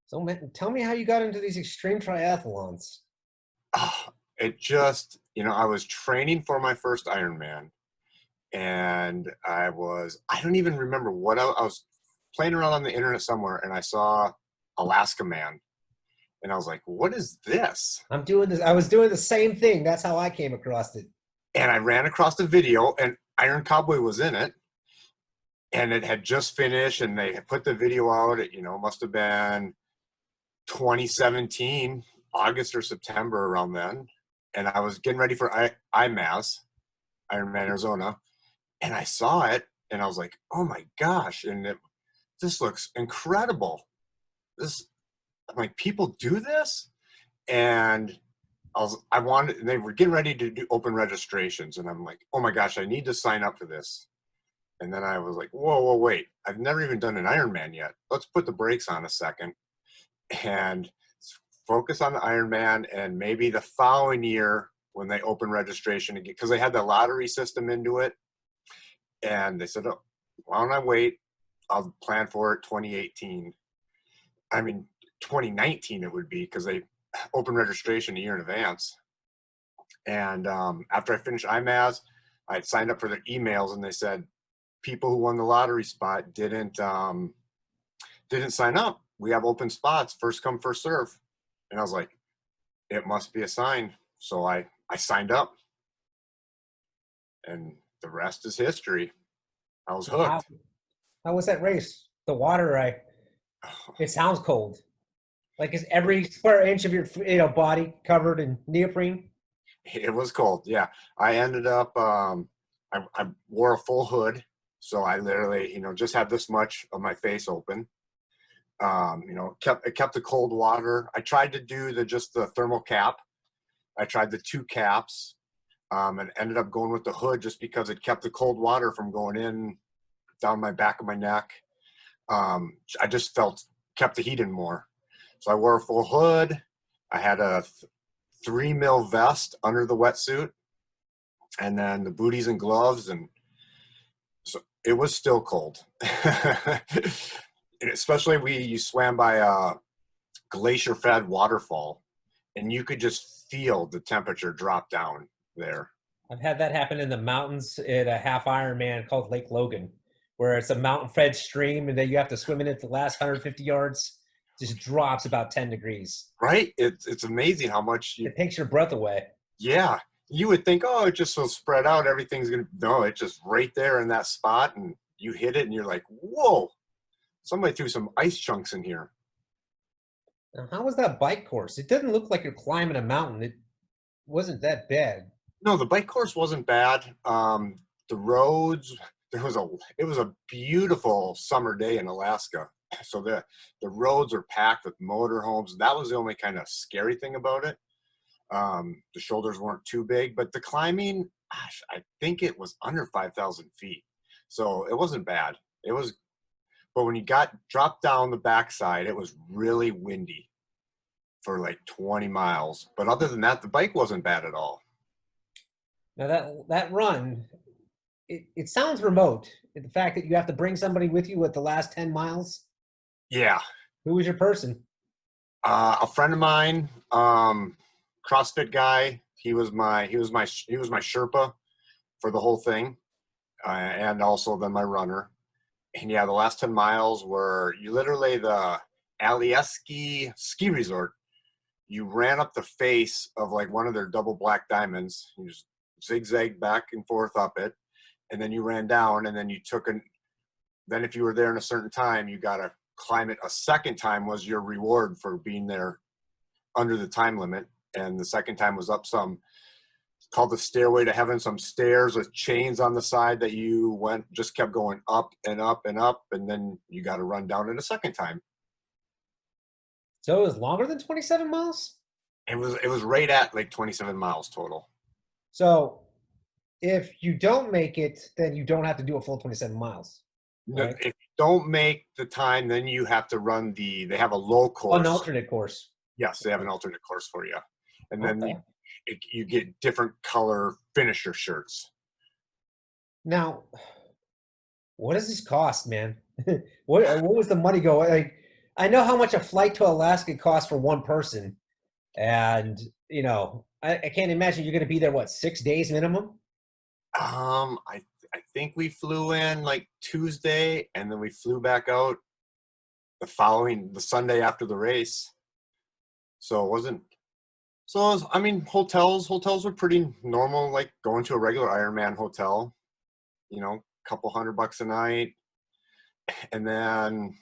So, man, tell me how you got into these extreme triathlons. It just, I was training for my first Ironman, and I don't even remember I was playing around on the internet somewhere, and I saw Alaska Man, and I was like, what is this? I'm doing this. I was doing the same thing. That's how I came across it. And I ran across the video, and Iron Cowboy was in it, and it had just finished, and they had put the video out. It, must have been 2017, August or September around then. And I was getting ready for IMAS, Ironman Arizona, and I saw it, and I was like, "Oh my gosh!" And this looks incredible. I'm like, people do this, and they were getting ready to do open registrations, and I'm like, "Oh my gosh, I need to sign up for this." And then I was like, "Whoa, wait! I've never even done an Ironman yet. Let's put the brakes on a second and focus on the Ironman, and maybe the following year when they open registration again, because they had the lottery system into it." And they said, "Oh, why don't I wait? I'll plan for it 2018. I mean, 2019 it would be, because they open registration a year in advance." And after I finished IMAS, I had signed up for their emails, and they said people who won the lottery spot didn't sign up. We have open spots, first come, first serve. And I was like, it must be a sign. So I signed up, and the rest is history. I was How, hooked. how was that race? The water, it sounds cold. Like, is every square inch of your body covered in neoprene? It was cold. Yeah. I ended up, I wore a full hood. So I literally, just had this much of my face open. It kept the cold water. I tried to do just the thermal cap. I tried the two caps, and ended up going with the hood just because it kept the cold water from going in down my back of my neck. I just kept the heat in more. So I wore a full hood. I had a 3 mil vest under the wetsuit, and then the booties and gloves, and so it was still cold. And especially you swam by a glacier-fed waterfall, and you could just feel the temperature drop down there. I've had that happen in the mountains at a half Ironman called Lake Logan, where it's a mountain-fed stream, and then you have to swim in it the last 150 yards. Just drops about 10 degrees. Right? It's amazing how much It takes your breath away. yeah, you would think, oh, it's just so spread out, everything's gonna, no, it's just right there in that spot, and you hit it, and you're like, whoa, somebody threw some ice chunks in here. Now, how was that bike course? It didn't look like you're climbing a mountain. It wasn't that bad. No, the bike course wasn't bad. The roads, it was a beautiful summer day in Alaska. So the roads are packed with motorhomes. That was the only kind of scary thing about it. The shoulders weren't too big, but the climbing, gosh, I think it was under 5,000 feet. So it wasn't bad. But when you dropped down the backside, it was really windy for like 20 miles. But other than that, the bike wasn't bad at all. Now that run, it sounds remote. The fact that you have to bring somebody with you at the last 10 miles. Yeah. Who was your person? A friend of mine, CrossFit guy. He was my Sherpa for the whole thing, and also then my runner. And yeah, the last 10 miles were the Alieski ski resort. You ran up the face of like one of their double black diamonds. You just zigzagged back and forth up it, and then you ran down, and then then if you were there in a certain time, you got to climb it a second time was your reward for being there under the time limit. And the second time was up called the Stairway to Heaven, some stairs with chains on the side that you just kept going up and up and up, and then you got to run down it a second time. So it was longer than 27 miles? It was right at like 27 miles total. So if you don't make it, then you don't have to do a full 27 miles. Right? If you don't make the time, then you have to run they have a low course. An alternate course. Yes, they have an alternate course for you. And then Okay. you get different color finisher shirts. Now, what does this cost, man? What was the money go? Like, I know how much a flight to Alaska costs for one person, and I can't imagine you're going to be there. What, 6 days minimum? I think we flew in like Tuesday, and then we flew back out the Sunday after the race. So it wasn't. So it was, I mean, hotels were pretty normal, like going to a regular Ironman hotel. Couple $100 a night, and then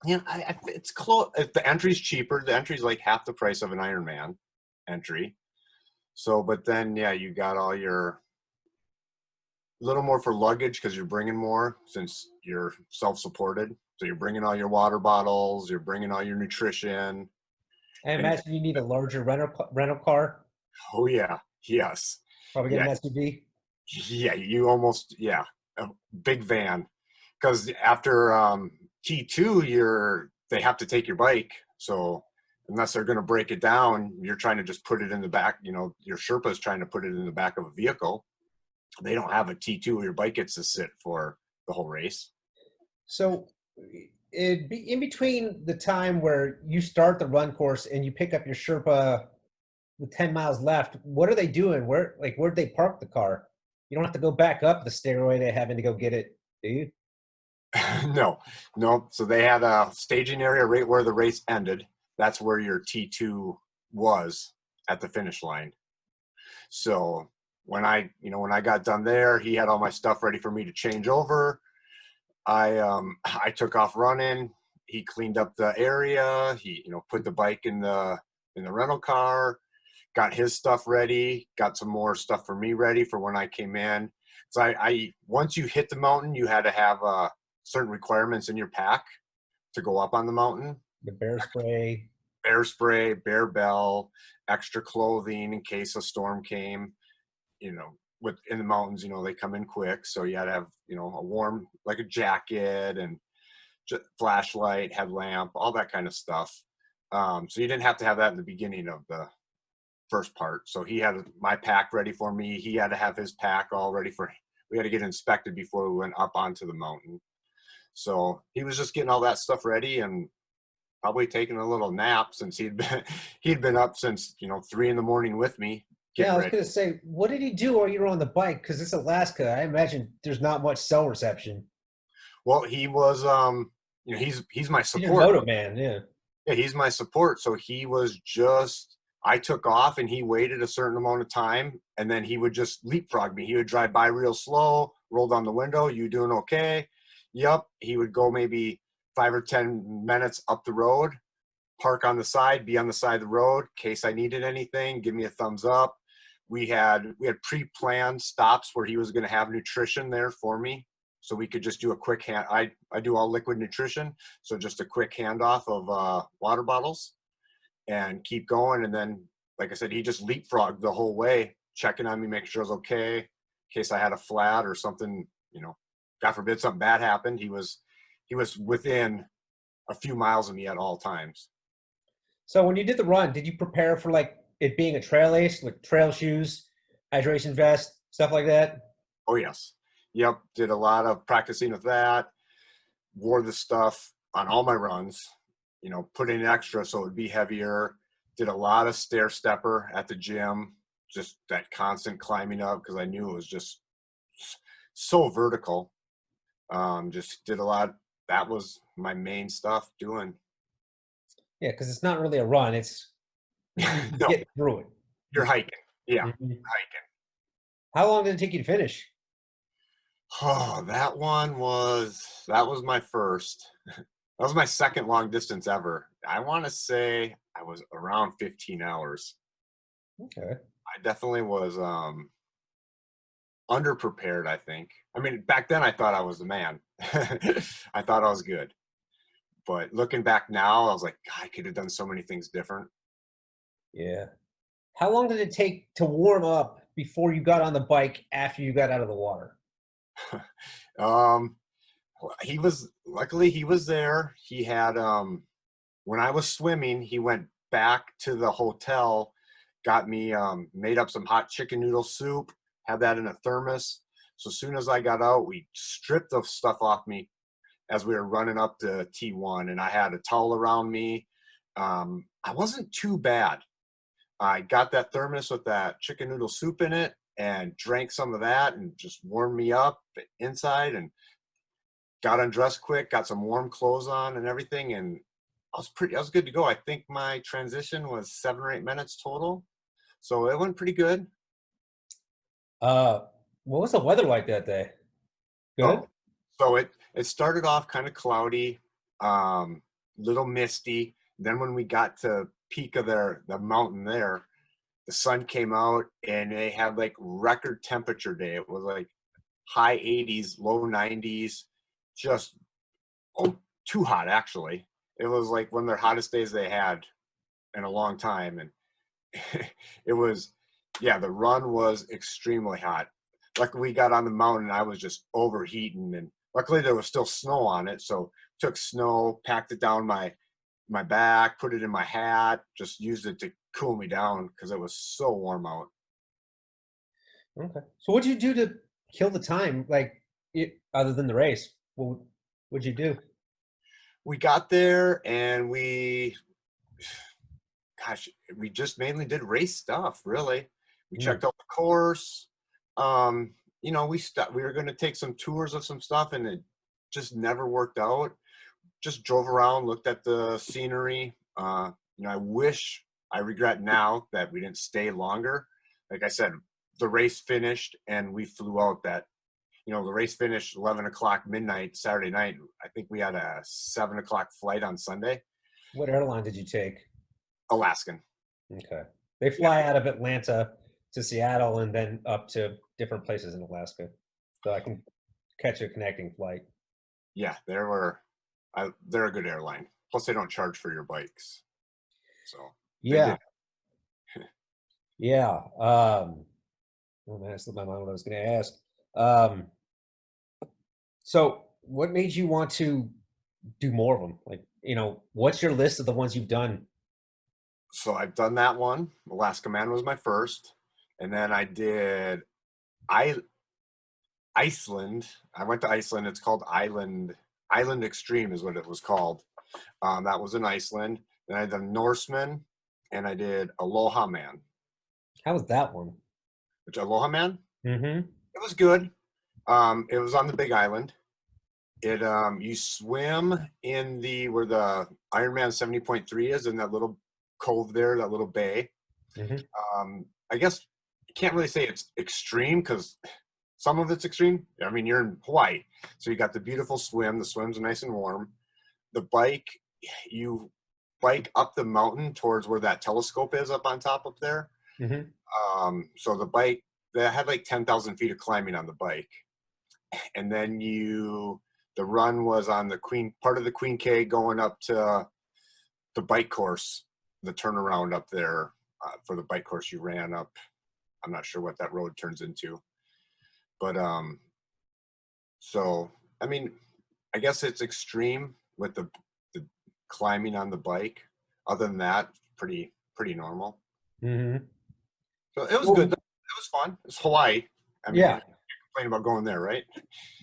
it's close. The entry's cheaper. The entry's like half the price of an Ironman entry. So, but then you got all your little more for luggage because you're bringing more since you're self-supported. So you're bringing all your water bottles, you're bringing all your nutrition. I And imagine you need a larger rental car, oh yeah, yes, probably get yeah, an SUV. yeah, a big van. Because after T2, they have to take your bike. So unless they're going to break it down, you're trying to just put it in the back. Your Sherpa's trying to put it in the back of a vehicle. They don't have a T2 where your bike gets to sit for the whole race. So it be in between the time where you start the run course and you pick up your Sherpa with 10 miles left. What are they doing? Where'd they park the car? You don't have to go back up the stairway to having to go get it, do you? No, no. So they had a staging area right where the race ended. That's where your T2 was at the finish line. So when I got done there, he had all my stuff ready for me to change over. I took off running. He cleaned up the area. He put the bike in the rental car, got his stuff ready, got some more stuff for me ready for when I came in. So I once you hit the mountain, you had to have certain requirements in your pack to go up on the mountain. The Bear spray, bear bell, extra clothing in case a storm came. In the mountains, they come in quick, so you had to have a warm, like a jacket and flashlight, headlamp, all that kind of stuff. So you didn't have to have that in the beginning of the first part. So he had my pack ready for me. He had to have his pack all ready we had to get inspected before we went up onto the mountain. So he was just getting all that stuff ready and probably taking a little nap since he'd been up since 3 a.m. with me Yeah, getting I was ready. gonna say, what did he do while you were on the bike? Because it's Alaska. I imagine there's not much cell reception. Well, he was he's my He's your support. moto man, yeah. Yeah, he's my support. So I took off and he waited a certain amount of time and then he would just leapfrog me. He would drive by real slow, roll down the window. You doing okay? Yep. He would go maybe 5 or 10 minutes up the road, park on the side, be on the side of the road in case I needed anything, give me a thumbs up. We had pre-planned stops where he was going to have nutrition there for me. So we could just do a quick I do all liquid nutrition. So just a quick handoff of water bottles and keep going. And then, like I said, he just leapfrogged the whole way, checking on me, making sure I was okay, in case I had a flat or something, God forbid something bad happened. He was within a few miles of me at all times. So when you did the run, did you prepare for like it being a trail race, like trail shoes, hydration vest, stuff like that? Oh yes. Yep. Did a lot of practicing with that. Wore the stuff on all my runs, put in extra so it would be heavier. Did a lot of stair stepper at the gym, just that constant climbing up because I knew it was just so vertical. Just did a lot. That was my main stuff doing. Yeah, because it's not really a run. It's you No, get through it. you're hiking. Yeah, Mhm. hiking. How long did it take you to finish? Oh, that was my first. That was my second long distance ever. I want to say I was around 15 hours. Okay. I definitely was underprepared, I think. I mean, back then I thought I was the man. I thought I was good. But looking back now, I was like, God, I could have done so many things different. Yeah. How long did it take to warm up before you got on the bike after you got out of the water? um, luckily he was there. He had when I was swimming, he went back to the hotel, got me made up some hot chicken noodle soup, had that in a thermos. So as soon as I got out, we stripped the stuff off me, as we were running up to T1, and I had a towel around me. I wasn't too bad. I got that thermos with that chicken noodle soup in it and drank some of that and just warmed me up inside and got undressed quick, got some warm clothes on and everything. And I was good to go. I think my transition was 7 or 8 minutes total. So it went pretty good. What was the weather like that day? Good? Oh, so it started off kind of cloudy, little misty. Then when we got to peak of the mountain there, the sun came out and they had like record temperature day. It was like high 80s, low 90s, just too hot actually. It was like one of their hottest days they had in a long time, and it was, yeah, the run was extremely hot. Luckily we got on the mountain, I was just overheating, and luckily there was still snow on it, so took snow, packed it down my back, put it in my hat, just used it to cool me down because it was so warm out. Okay. So what'd you do to kill the time? Like, other than the race, what'd you do? We got there and gosh, we just mainly did race stuff, really. We Mm. checked out the course. We were going to take some tours of some stuff, and it just never worked out. Just drove around, looked at the scenery. I regret now that we didn't stay longer. Like I said, the race finished and we flew out the race finished 11 o'clock midnight Saturday night. I think we had a 7 o'clock flight on Sunday. What airline did you take? Alaskan. Okay. They fly out of Atlanta to Seattle and then up to different places in Alaska. So I can catch a connecting flight. Yeah, they're a good airline. Plus, they don't charge for your bikes, so they Yeah. did. Yeah. Oh man, I slipped my mind what I was going to ask. Um, so what made you want to do more of them? Like, what's your list of the ones you've done? So I've done that one. Alaska Man was my first, and then I did I Iceland. I went to Iceland. It's called Island Xtreme is what it was called. That was in Iceland. Then I did Norseman, and I did Aloha Man. How was that one? Which Aloha Man? Mm-hmm. It was good. It was on the Big Island. You swim in where the Ironman 70.3 is, in that little cove there, that little bay. Mm-hmm. I guess you can't really say it's extreme because some of it's extreme. I mean, you're in Hawaii, so you got the beautiful swim. The swim's nice and warm. The bike, you bike up the mountain towards where that telescope is up on top up there. Mm-hmm. So the bike, that had like 10,000 feet of climbing on the bike. And then the run was on part of the Queen K going up to the bike course, the turnaround up there for the bike course you ran up. I'm not sure what that road turns into, but so I mean, I guess it's extreme with the climbing on the bike. Other than that, pretty normal. Mm-hmm. So it was good. Well, It was fun. It's Hawaii. I mean, yeah. you can't complain about going there, right?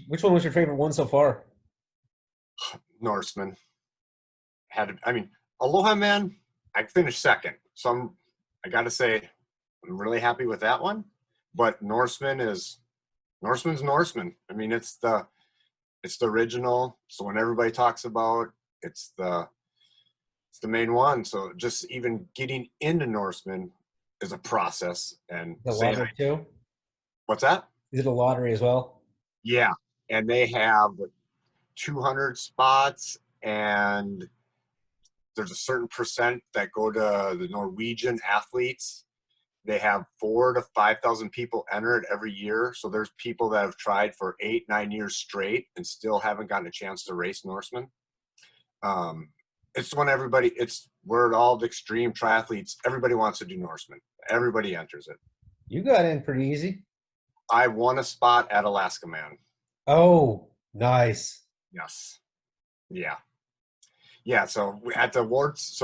Which one was your favorite one so far? Norseman Aloha Man, I finished second. So I got to say, I'm really happy with that one. But Norseman's Norseman. I mean, it's the original. So when everybody talks about, it's the main one. So just even getting into Norseman is a process. And The lottery too? what's that? Is it a lottery as well? Yeah, and they have 200 spots, and there's a certain percent that go to the Norwegian athletes. They have 4,000 to 5,000 people enter it every year. So there's people that have tried for 8, 9 years straight and still haven't gotten a chance to race Norseman. It's where all the extreme triathletes, everybody wants to do Norseman. Everybody enters it. You got in pretty easy. I won a spot at Alaska Man. Oh, nice. Yes. Yeah. Yeah. So at the awards,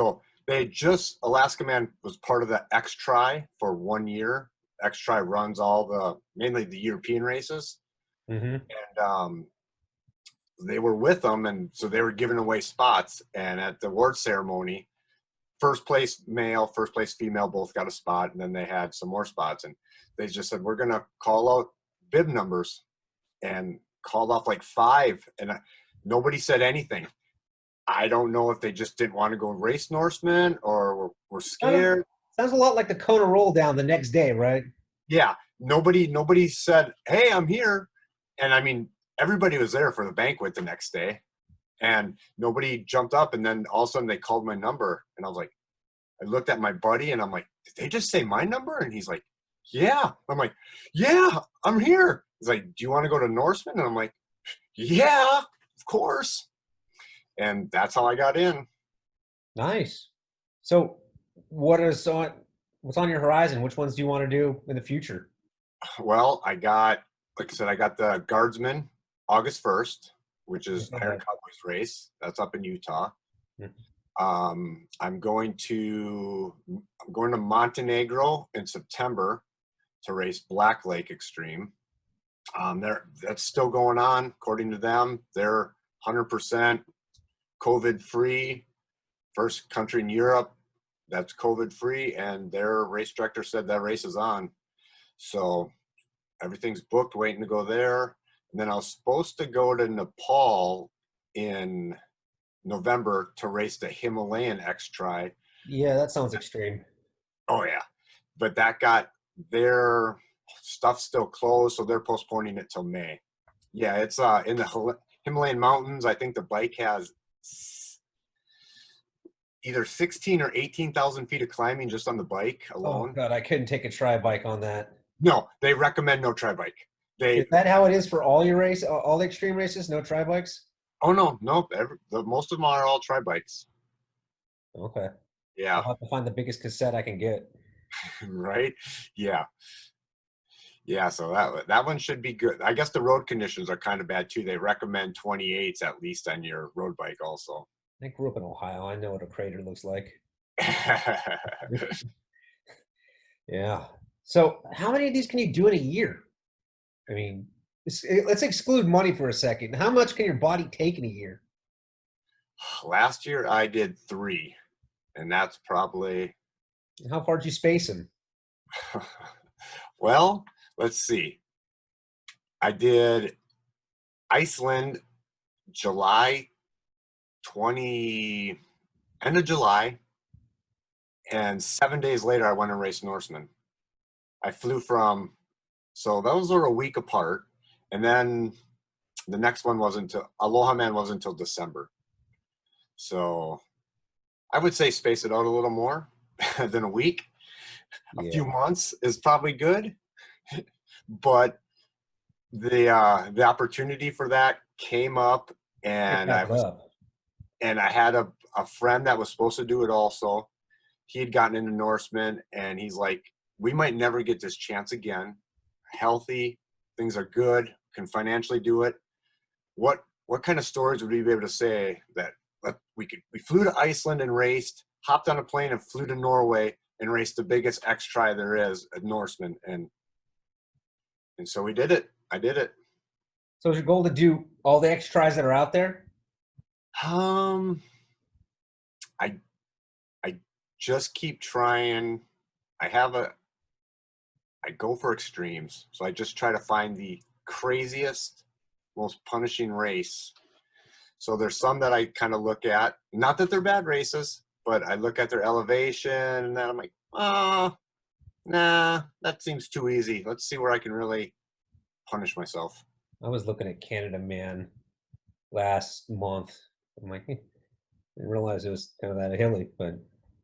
Alaska Man was part of the Xtreme for 1 year. Xtreme runs mainly the European races. Mm-hmm. And they were with them, and so they were giving away spots. And at the award ceremony, first place male, first place female both got a spot, and then they had some more spots, and they just said, we're gonna call out bib numbers, and called off like 5, and nobody said anything. I don't know if they just didn't want to go race Norseman or were scared. Sounds a lot like the Kona roll down the next day, right? Yeah, nobody said, hey, I'm here. And I mean, everybody was there for the banquet the next day, and nobody jumped up. And then all of a sudden they called my number, and I was like, I looked at my buddy and I'm like, did they just say my number? And he's like, yeah. I'm like, yeah, I'm here. He's like, do you want to go to Norseman? And I'm like, yeah, of course. And that's how I got in. Nice. So what's on your horizon? Which ones do you want to do in the future? Well, like I said, I got the Guardsman August 1st, which is Iron Cowboys race. That's up in Utah. I'm going to Montenegro in September to race Black Lake Xtreme. That's still going on. According to them, they're 100% COVID free. First country in Europe that's COVID free, and their race director said that race is on. So everything's booked, waiting to go there. And then I was supposed to go to Nepal in November to race the Himalayan X-Tri. Yeah, that sounds extreme. Oh yeah, but their stuff still closed, so they're postponing it till May. Yeah, it's in the Himalayan mountains. I think the bike has either 16 or 18,000 feet of climbing just on the bike alone. Oh God, I couldn't take a tri bike on that. No, they recommend no tri bike. Is that how it is for all your all the extreme races? No tri bikes? Oh no, most of them are all tri bikes. Okay. Yeah. I'll have to find the biggest cassette I can get. Right? Yeah. Yeah, so that one should be good. I guess the road conditions are kind of bad too. They recommend 28s at least on your road bike also. I grew up in Ohio. I know what a crater looks like. Yeah. So how many of these can you do in a year? I mean, let's exclude money for a second. How much can your body take in a year? Last year I did 3, and that's probably. How far did you space them? Well, let's see. I did Iceland end of July, and 7 days later I went and raced Norseman. I flew so those are a week apart, and then the next one Aloha Man wasn't until December. So I would say space it out a little more than a week. A few months is probably good, but the opportunity for that came up, and I had a friend that was supposed to do it also. He had gotten into Norseman, and he's like, we might never get this chance again. Healthy, things are good, can financially do it. What kind of stories would we be able to say that we flew to Iceland and raced, hopped on a plane and flew to Norway and raced the biggest X-Tri there is at Norseman, and so we did it. I did it. So is your goal to do all the X-Tris that are out there? I just keep trying. I go for extremes. So I just try to find the craziest, most punishing race. So there's some that I kind of look at, not that they're bad races, but I look at their elevation and then I'm like, oh, nah, that seems too easy. Let's see where I can really punish myself. I was looking at Canada Man last month. I'm like, I didn't realize it was kind of that hilly, but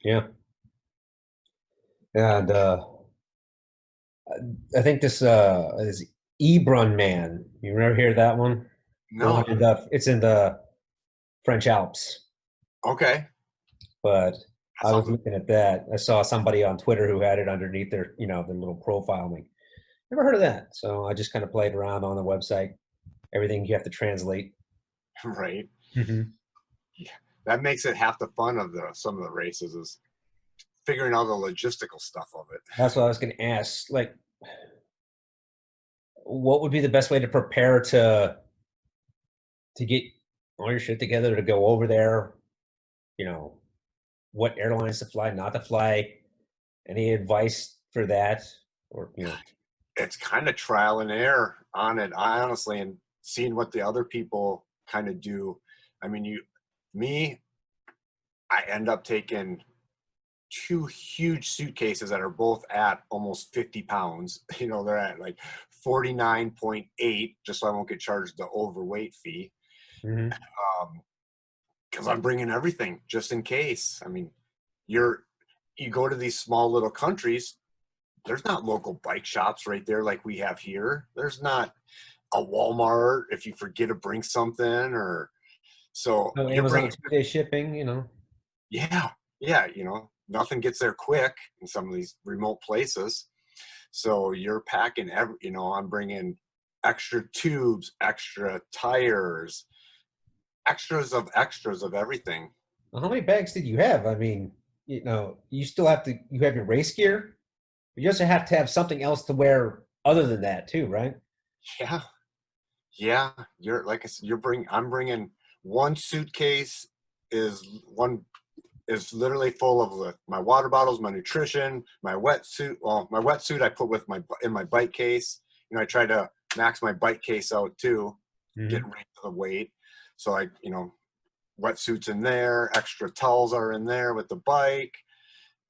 yeah. And I think this is Ebrun Man. You ever hear that one? No. It's in the French Alps. Okay. But I was looking at that. I saw somebody on Twitter who had it underneath their, their little profile. I'm like, never heard of that. So I just kind of played around on the website. Everything you have to translate. Right. Mm-hmm. Yeah. That makes it half the fun of some of the races is figuring out the logistical stuff of it. That's what I was going to ask. Like, what would be the best way to prepare to to get all your shit together to go over there, you know, what airlines to fly, not to fly, any advice for that? Or, It's kind of trial and error on it, I honestly, and seeing what the other people kind of do. I mean, me, I end up taking two huge suitcases that are both at almost 50 pounds. They're at like 49.8, just so I won't get charged the overweight fee. Mhm. Because I'm bringing everything just in case. I mean, you go to these small little countries, there's not local bike shops right there like we have here. There's not a Walmart if you forget to bring something, or so No you're Amazon bringing. 2-day shipping. Yeah, yeah, nothing gets there quick in some of these remote places. So you're packing I'm bringing extra tubes, extra tires, extras of everything. Well, how many bags did you have? I mean, you still have to, you have your race gear, but you also have to have something else to wear other than that too, right? Yeah, yeah. You're like I said, I'm bringing one suitcase one is literally full of my water bottles, my nutrition, my wetsuit. Well, my wetsuit I put in my bike case. I try to max my bike case out too, getting Hmm. rid of the weight. So wetsuits in there, extra towels are in there with the bike.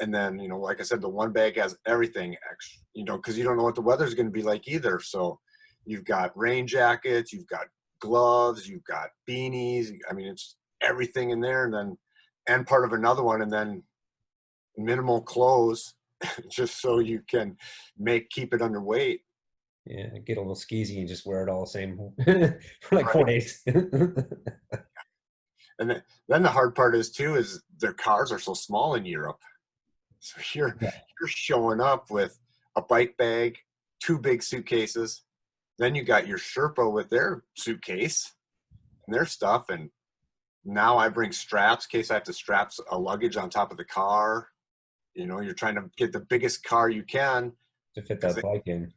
And then, like I said, the one bag has everything extra, because you don't know what the weather's going to be like either. So you've got rain jackets, you've got gloves, you've got beanies. I mean, it's everything in there. And part of another one, and then minimal clothes just so you can keep it underweight. Yeah, get a little skeezy and just wear it all the same for like Right. 4 days. And then the hard part is their cars are so small in Europe. So you're showing up with a bike bag, two big suitcases. Then you got your Sherpa with their suitcase and their stuff. And now I bring straps in case I have to strap a luggage on top of the car. You're trying to get the biggest car you can To fit because that they bike in.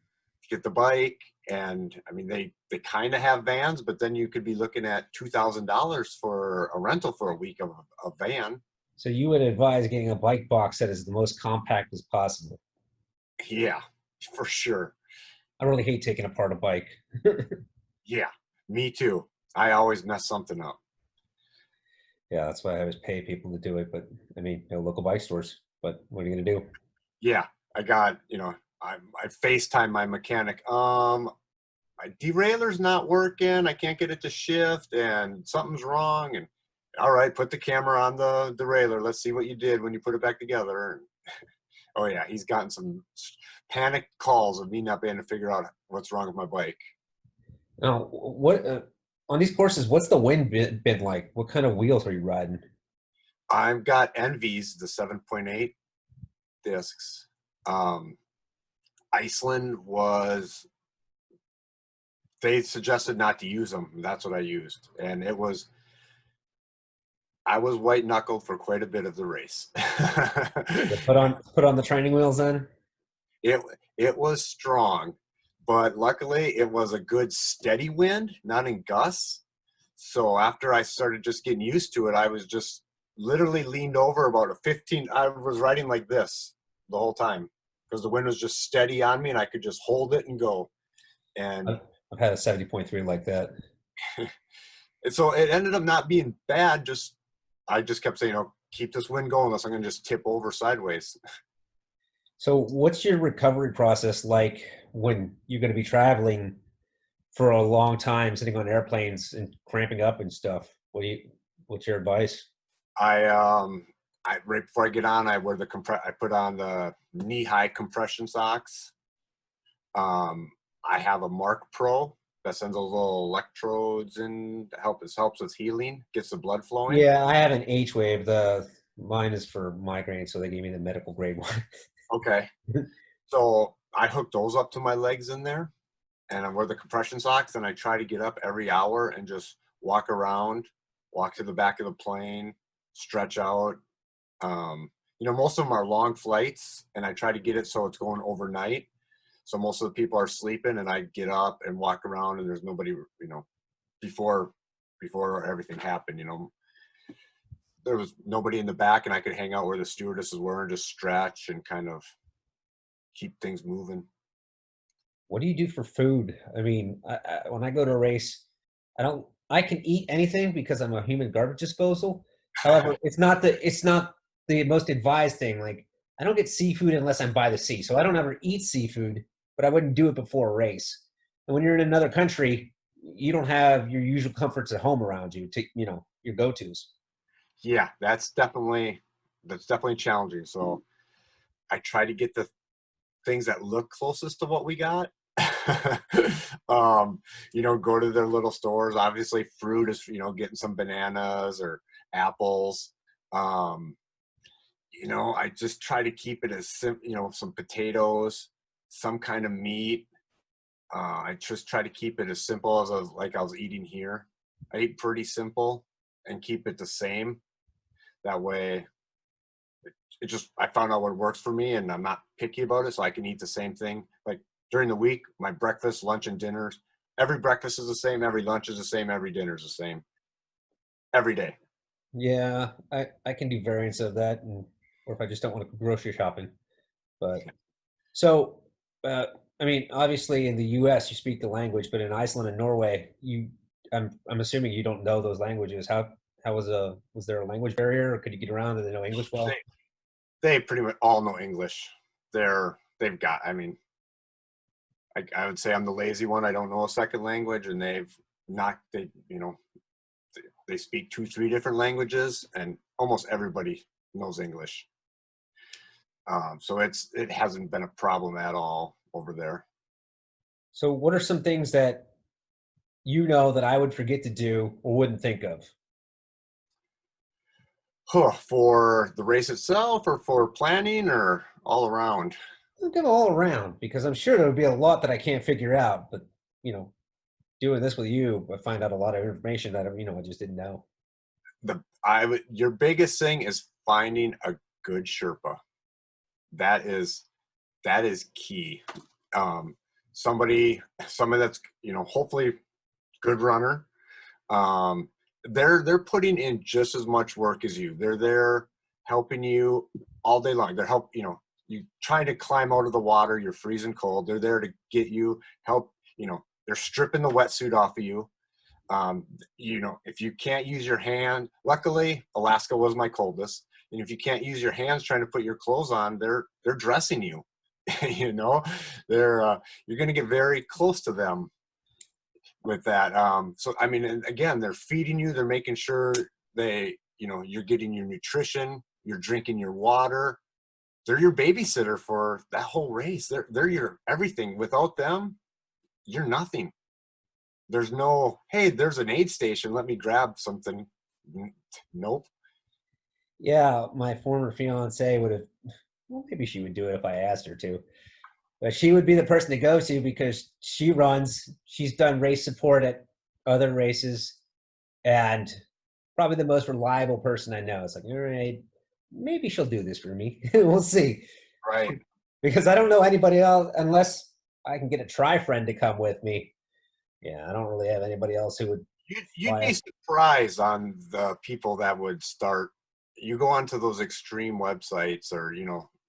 get the bike. And I mean, they kind of have vans, but then you could be looking at $2,000 for a rental for a week of a van. So you would advise getting a bike box that is the most compact as possible. Yeah, for sure. I really hate taking apart a bike. Yeah, me too. I always mess something up. Yeah, that's why I always pay people to do it. But I mean, local bike stores. But what are you gonna do? Yeah, I got, I FaceTime my mechanic. My derailleur's not working. I can't get it to shift and something's wrong. And all right, put the camera on the derailleur. Let's see what you did when you put it back together. And oh yeah, he's gotten some panic calls of me not being able to figure out what's wrong with my bike. Now, what on these courses? What's the wind been like? What kind of wheels are you riding? I've got Envies, the 7.8 discs. Um, Iceland they suggested not to use them. That's what I used. And I was white knuckled for quite a bit of the race. Yeah, put on the training wheels then. it, it was strong, but luckily it was a good steady wind, not in gusts. So after I started just getting used to it, I was just literally leaned over about I was riding like this the whole time because the wind was just steady on me and I could just hold it and go. And I've had a 70.3 like that. And so it ended up not being bad. I just kept saying, keep this wind going, unless I'm going to just tip over sideways. So, what's your recovery process like when you're going to be traveling for a long time, sitting on airplanes and cramping up and stuff? What's your advice? Right before I get on, I put on the knee high compression socks. I have a Mark Pro that sends those little electrodes in to helps with healing, gets the blood flowing. Yeah, I have an H wave. The Mine is for migraine, so they gave me the medical grade one. Okay. So I hook those up to my legs in there and I wear the compression socks and I try to get up every hour and just walk around, walk to the back of the plane, stretch out. Most of them are long flights and I try to get it so it's going overnight. So most of the people are sleeping and I get up and walk around and there's nobody, before before everything happened. There was nobody in the back, and I could hang out where the stewardesses were and just stretch and kind of keep things moving. What do you do for food? I mean, when I go to a race, I can eat anything because I'm a human garbage disposal. However, it's not the most advised thing. Like, I don't get seafood unless I'm by the sea. So I don't ever eat seafood, but I wouldn't do it before a race. And when you're in another country, you don't have your usual comforts at home around you to, your go-tos. Yeah, that's definitely challenging. So I try to get the things that look closest to what we got. Go to their little stores. Obviously, fruit is, getting some bananas or apples. Um, I just try to keep it as some potatoes, some kind of meat. I just try to keep it as simple as I was eating here. I eat pretty simple and keep it the same. That way, I found out what works for me, and I'm not picky about it, so I can eat the same thing. Like during the week, my breakfast, lunch, and dinners, every breakfast is the same, every lunch is the same, every dinner is the same, every day. Yeah, I can do variants of that, or if I just don't want to go grocery shopping. But so, uh, I mean, obviously in the U.S. you speak the language, but in Iceland and Norway, I'm assuming you don't know those languages. How was there a language barrier, or could you get around? Do they know English They, well? they pretty much all know English. They've got. I mean, I would say I'm the lazy one. I don't know a second language, and they've not. They speak 2, 3 different languages, and almost everybody knows English. So it hasn't been a problem at all over there. So, what are some things that that I would forget to do or wouldn't think of? Huh, for the race itself, or for planning, or all around? I'll give all around because I'm sure there would be a lot that I can't figure out. But you know, doing this with you, I find out a lot of information that I just didn't know. Your biggest thing is finding a good Sherpa. That is key. Um, somebody that's hopefully good runner. Um, they're putting in just as much work as you. They're there helping you all day long. You trying to climb out of the water. You're freezing cold. They're there to get you help. They're stripping the wetsuit off of you. If you can't use your hand, luckily Alaska was my coldest. And if you can't use your hands trying to put your clothes on, they're dressing you. you know, you're going to get very close to them with that. So I mean, and again, they're feeding you. They're making sure you're getting your nutrition. You're drinking your water. They're your babysitter for that whole race. They're your everything. Without them, you're nothing. There's no, hey, there's an aid station. Let me grab something. Nope. Yeah, my former fiance would have. Well, maybe she would do it if I asked her to. But she would be the person to go to because she runs. She's done race support at other races, and probably the most reliable person I know. It's like, all right, maybe she'll do this for me. We'll see. Right. Because I don't know anybody else unless I can get a tri friend to come with me. Yeah, I don't really have anybody else who would You'd fly be up. surprised on the people that would start. You go onto those Xtreme websites, or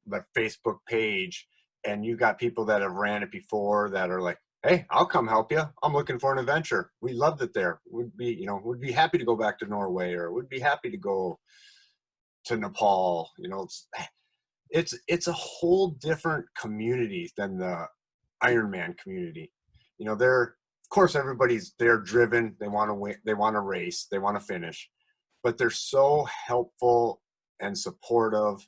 the Facebook page, and you got people that have ran it before that are like, hey, I'll come help you. I'm looking for an adventure. We loved it there. Would be happy to go back to Norway, or would be happy to go to Nepal. It's a whole different community than the Ironman community. They're, of course, they're driven. They want to win. They want to race. They want to finish, but they're so helpful and supportive.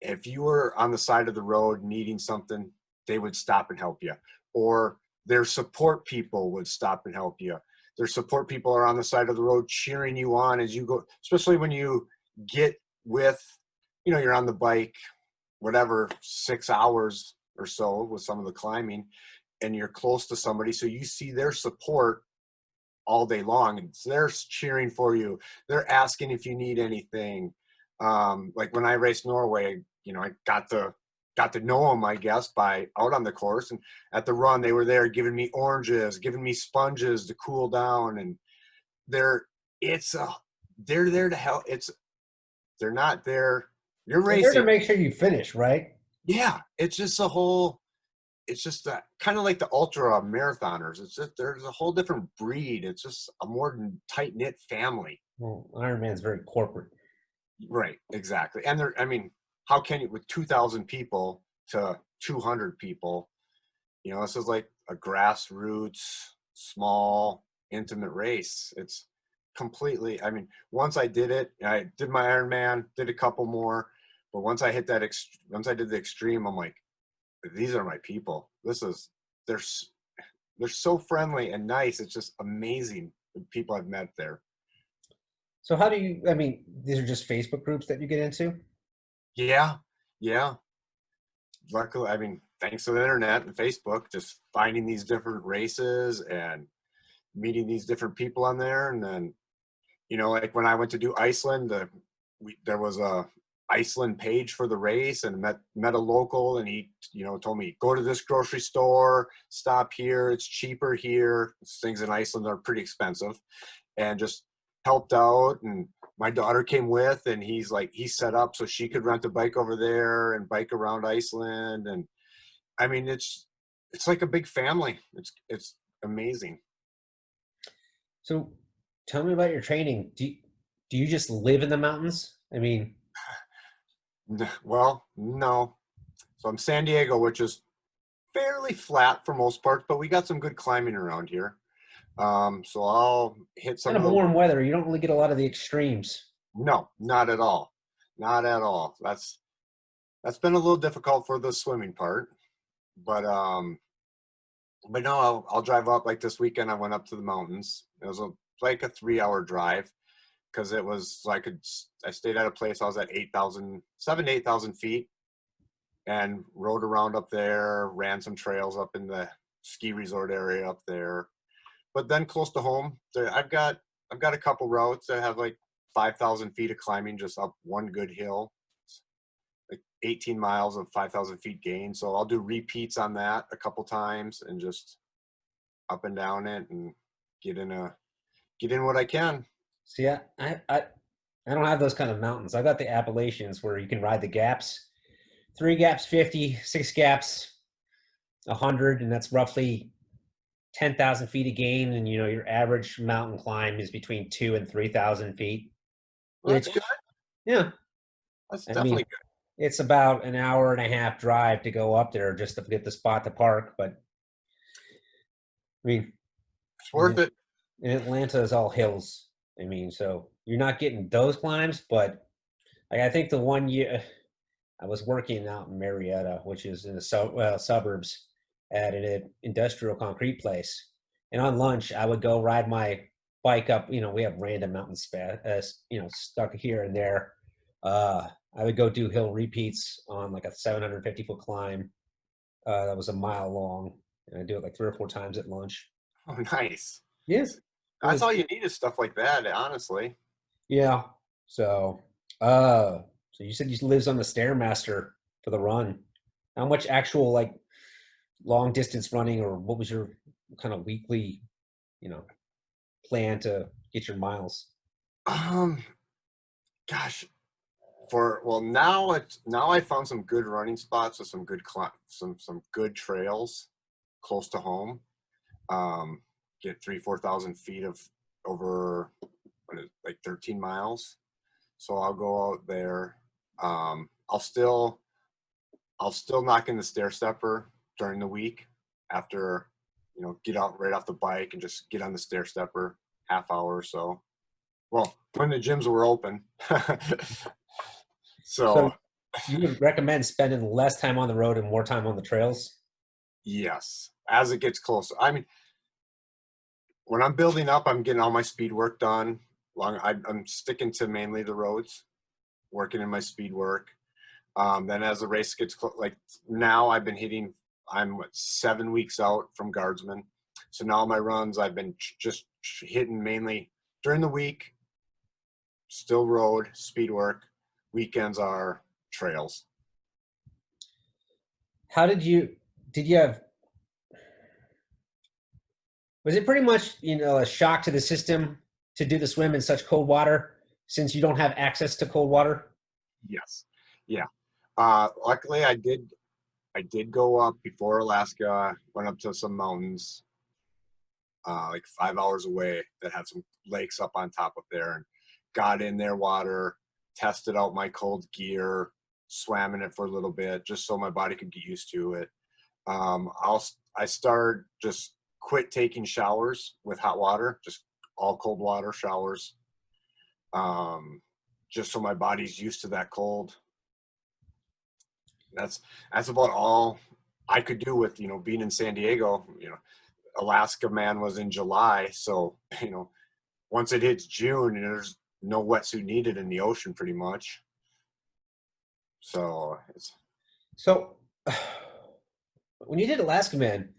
If you were on the side of the road needing something, they would stop and help you. Or their support people would stop and help you. Their support people are on the side of the road cheering you on as you go, especially when you get with, you're on the bike, whatever, 6 hours or so with some of the climbing, and you're close to somebody. So you see their support all day long, and they're cheering for you. They're asking if you need anything. Like when I raced Norway, I got to know them, I guess, by out on the course, and at the run, they were there giving me oranges, giving me sponges to cool down. And they're it's a they're there to help. They're not there. You're They're there to racing. make sure you finish, right? Yeah, it's just a whole. It's just that kind of like the ultra marathoners. It's just there's a whole different breed. It's just a more tight knit family. Well, Iron Man's very corporate. Right, exactly. And there, I mean, how can you with 2,000 people to 200 people? You know, this is like a grassroots, small, intimate race. It's completely. I mean, once I did it, I did my Ironman, did a couple more, but once I hit that, once I did the extreme, I'm like, these are my people. This is they're they're so friendly and nice. It's just amazing the people I've met there. So how do you, I mean, these are just Facebook groups that you get into? Yeah, yeah. Luckily, I mean, thanks to the internet and Facebook, just finding these different races and meeting these different people on there. And then, you know, like when I went to do Iceland, there was a Iceland page for the race, and met a local, and he, you know, told me, go to this grocery store, stop here, it's cheaper here. Things in Iceland are pretty expensive, and just helped out. And my daughter came with, and he's like, he set up so she could rent a bike over there and bike around Iceland. And I mean, it's like a big family. It's amazing. So tell me about your training. Do you just live in the mountains? I mean, Well, no. So I'm San Diego, which is fairly flat for most parts, but we got some good climbing around here. So I'll hit some kind of of the. warm weather. You don't really get a lot of the extremes. No, not at all. Not at all. That's been a little difficult for the swimming part, but no, I'll drive up. Like this weekend, I went up to the mountains. It was like a 3 hour drive because it was so I stayed at a place. I was at 7 to 8,000 feet, and rode around up there, ran some trails up in the ski resort area up there. But then close to home, I've got a couple routes that have like 5,000 feet of climbing just up one good hill, like 18 miles of 5,000 feet gain. So I'll do repeats on that a couple times and just up and down it and get in what I can. See, I don't have those kind of mountains. I got the Appalachians where you can ride the gaps, 3 gaps 50, 6 gaps 100, and that's roughly 10,000 feet of gain. And you know your average mountain climb is between 2 and 3,000 feet, Well, that's which good. yeah, That's I mean definitely good. it's about an hour and a half drive to go up there just to get the spot to park. But I mean, It's in, worth it. in Atlanta is all hills. I mean, so you're not getting those climbs, but like, I think the one year I was working out in Marietta, which is in the suburbs, at an industrial concrete place. And on lunch, I would go ride my bike up. You know, we have random mountain stuck here and there. I would go do hill repeats on like a 750-foot climb that was a mile long, and I do it like 3 or 4 times at lunch. Oh, nice. Yeah, it That's was all you need is stuff like that, honestly. yeah. So, uh, so you said you lives on the Stairmaster for the run. How much actual like long distance running, or what was your kind of weekly, you know, plan to get your miles? Um, Gosh, now I found some good running spots with some good some good trails close to home. Um, get 3 4,000 feet of over like 13 miles. So I'll go out there. I'll still knock in the stair stepper during the week after, get out right off the bike and just get on the stair stepper half hour or so. Well, when the gyms were open. So So you would recommend spending less time on the road and more time on the trails? yes, as it gets closer. I mean, when I'm building up, I'm getting all my speed work done. I'm sticking to mainly the roads, working in my speed work. Then as the race gets like now, I'm 7 weeks out from guardsmen. So now my runs, I've been just hitting mainly during the week, still road, speed work. Weekends are trails. How did you have, was it pretty much, a shock to the system to do the swim in such cold water since you don't have access to cold water? Yes. Yeah. Luckily I did go up before Alaska, went up to some mountains, like 5 hours away that had some lakes up on top of there, and got in their water, tested out my cold gear, swam in it for a little bit just so my body could get used to it. I started just quit taking showers with hot water, just all cold water showers, um, just so my body's used to that cold. That's that's about all I could do with being in San Diego. Alaska, man, was in July, so once it hits June, there's no wetsuit needed in the ocean, pretty much. So it's So when you did Alaska Man,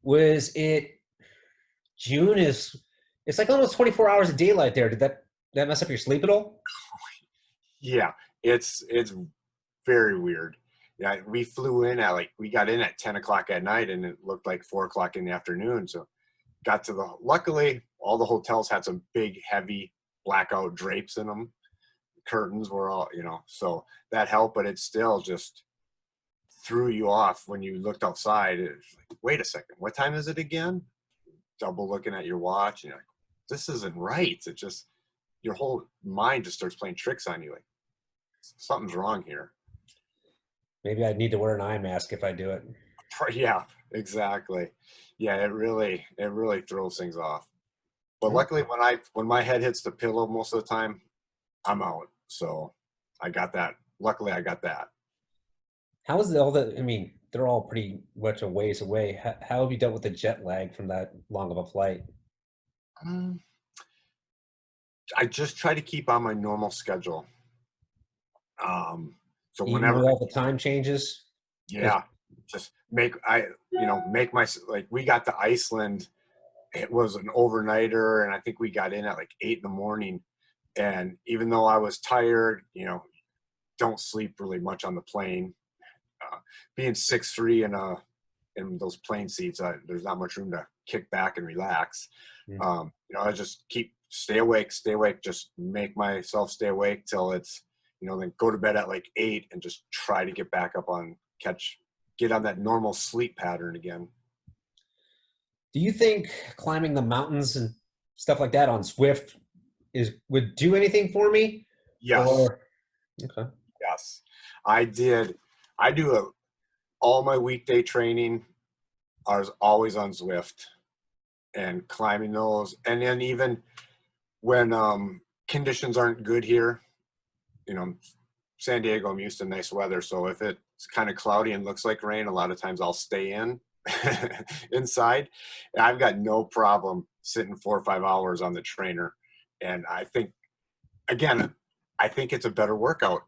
was it June? It's like almost 24 hours of daylight there. Did that mess up your sleep at all? yeah, it's very weird. Yeah, we got in at 10 o'clock at night, and it looked like 4 o'clock in the afternoon. So luckily all the hotels had some big, heavy blackout drapes in them. Curtains were all, so that helped, but it still just threw you off when you looked outside. It's like, wait a second, what time is it again? Double looking at your watch, and you're like, this isn't right. It just, your whole mind just starts playing tricks on you. Like, something's wrong here. Maybe I'd need to wear an eye mask if I do it. Yeah, exactly. Yeah, it really throws things off. But Mhm. luckily, when my head hits the pillow most of the time, I'm out. So I got that. Luckily, I got that. How is I mean, they're all pretty much a ways away. How have you dealt with the jet lag from that long of a flight? Um, I just try to keep on my normal schedule. Um, so Even whenever, with all the time changes? Because yeah, just make my, like, we got to Iceland. It was an overnighter, and I think we got in at like 8 in the morning. And even though I was tired, don't sleep really much on the plane. Being 6'3" in those plane seats, there's not much room to kick back and relax. I just stay awake, just make myself stay awake till it's, then go to bed at like 8 and just try to get back up get on that normal sleep pattern again. do you think climbing the mountains and stuff like that on Swift would do anything for me? Yes, Or okay. yes, I did. I do all my weekday training is always on Zwift and climbing those. And then even when conditions aren't good here, you know, San Diego, I'm used to nice weather. So if it's kind of cloudy and looks like rain, a lot of times I'll stay inside. And I've got no problem sitting 4 or 5 hours on the trainer. And again, I think it's a better workout.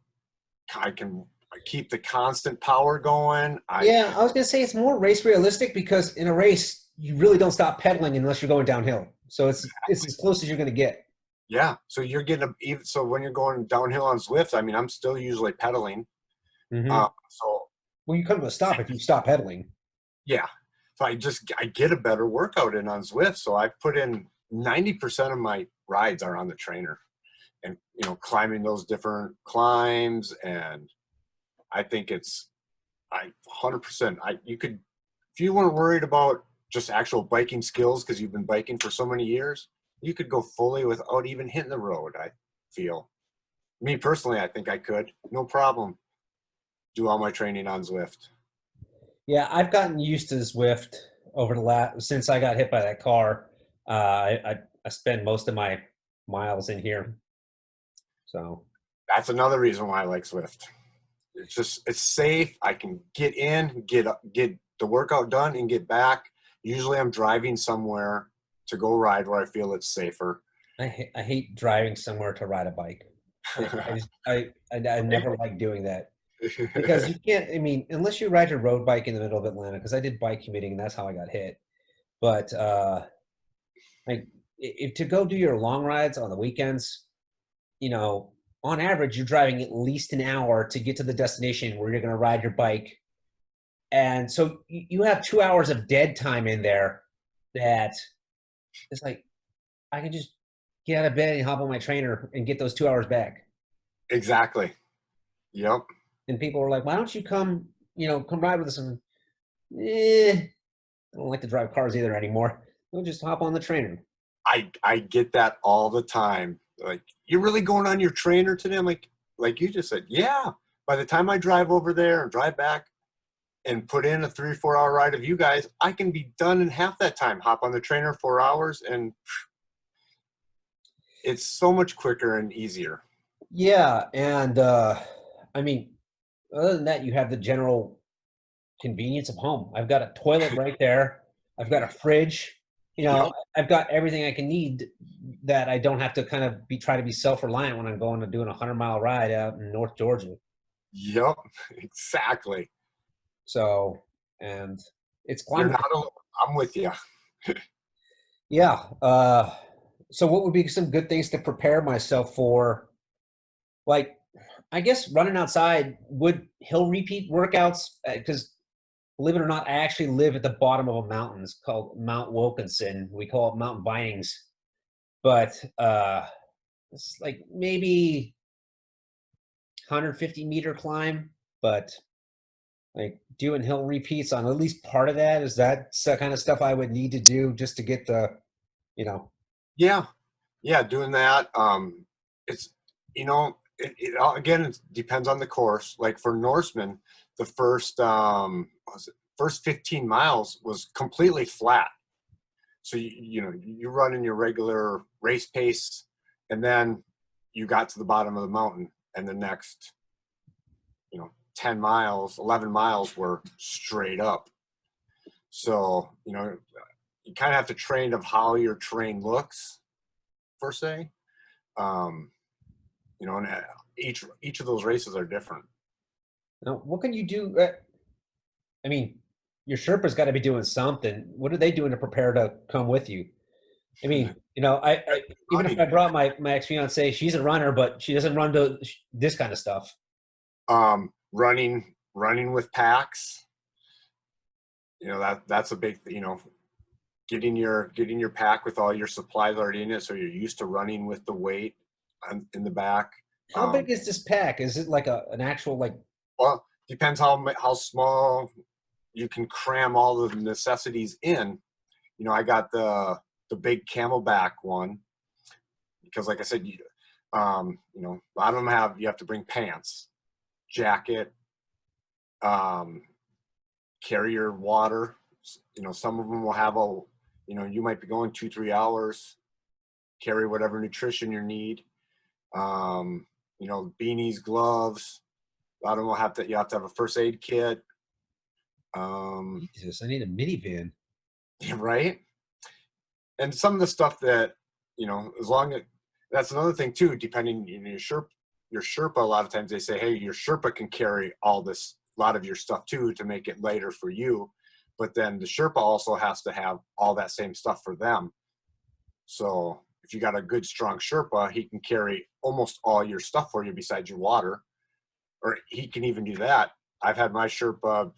I can keep the constant power going. Yeah, I was gonna say it's more race realistic because in a race you really don't stop pedaling unless you're going downhill. So it's as close as you're gonna get. Yeah. So you're getting so when you're going downhill on Zwift, I mean, I'm still usually pedaling. Hmm. So Well, you come to a stop if you stop pedaling. yeah. So I get a better workout in on Zwift. So I put in 90% of my rides are on the trainer, and climbing those different climbs. And I think I 100%. You could, if you weren't worried about just actual biking skills because you've been biking for so many years, you could go fully without even hitting the road. I feel, me personally, I think I could, no problem, do all my training on Zwift. Yeah, I've gotten used to Zwift over the last since I got hit by that car. I spend most of my miles in here. So That's another reason why I like Zwift. It's safe. I can get in, get the workout done, and get back. Usually, I'm driving somewhere to go ride where I feel it's safer. I hate driving somewhere to ride a bike. I never like doing that because you can't. I mean, unless you ride your road bike in the middle of Atlanta, because I did bike commuting and that's how I got hit. But like if to go do your long rides on the weekends, you know, on average, you're driving at least an hour to get to the destination where you're going to ride your bike. And so you have 2 hours of dead time in there that it's like, I can just get out of bed and hop on my trainer and get those 2 hours back. Exactly. Yep. And people were like, why don't you come, come ride with us? And I don't like to drive cars either anymore. We'll just hop on the trainer. I get that all the time. Like, you're really going on your trainer today? I'm like you just said, yeah. By the time I drive over there and drive back and put in a 3 or 4 hour ride of you guys, I can be done in half that time. Hop on the trainer 4 hours, and it's so much quicker and easier. Yeah, and I mean, other than that, you have the general convenience of home. I've got a toilet right there. I've got a fridge. Yep. I've got everything I can need that I don't have to kind of try to be self-reliant when I'm going to doing a 100-mile ride out in North Georgia. Yep. Exactly. So, and it's You're climate. not alone. I'm with you. Yeah. So what would be some good things to prepare myself for? Like, I guess running outside, would hill repeat workouts, because believe it or not, I actually live at the bottom of a mountain. It's called Mount Wilkinson. We call it Mount Vinings. But it's like maybe 150-meter climb, but like doing hill repeats on at least part of that, is that the kind of stuff I would need to do just to get the, you know, Yeah. Yeah. Doing that. It's, again, it depends on the course. Like for Norseman, the first 15 miles was completely flat. So you run in your regular race pace, and then you got to the bottom of the mountain, and the next 10 miles, 11 miles were straight up. So you kind of have to train of how your terrain looks, per se. um and each of those races are different. now what can you do? I mean, your Sherpa's got to be doing something. What are they doing to prepare to come with you? I mean, I even if Running. I brought my ex fiance, she's a runner, but she doesn't run to this kind of stuff. Running with packs. That's a big, getting your pack with all your supplies already in it, so you're used to running with the weight in the back. How big is this pack? Is it like an actual like? Well, depends how small you can cram all the necessities in. I got the big Camelback one, because like I said, a lot of them you have to bring pants, jacket, carry your water. Some of them will have you might be going 2-3 hours, carry whatever nutrition you need. Beanies, gloves. A lot of them you have to have a first aid kit. Jesus, I need a minivan. Right. And some of the stuff that, as long as, that's another thing too, depending, your Sherpa, a lot of times they say, hey, your Sherpa can carry a lot of your stuff too, to make it lighter for you. But then the Sherpa also has to have all that same stuff for them. So if you got a good, strong Sherpa, he can carry almost all your stuff for you besides your water, or he can even do that. I've had my Sherpa,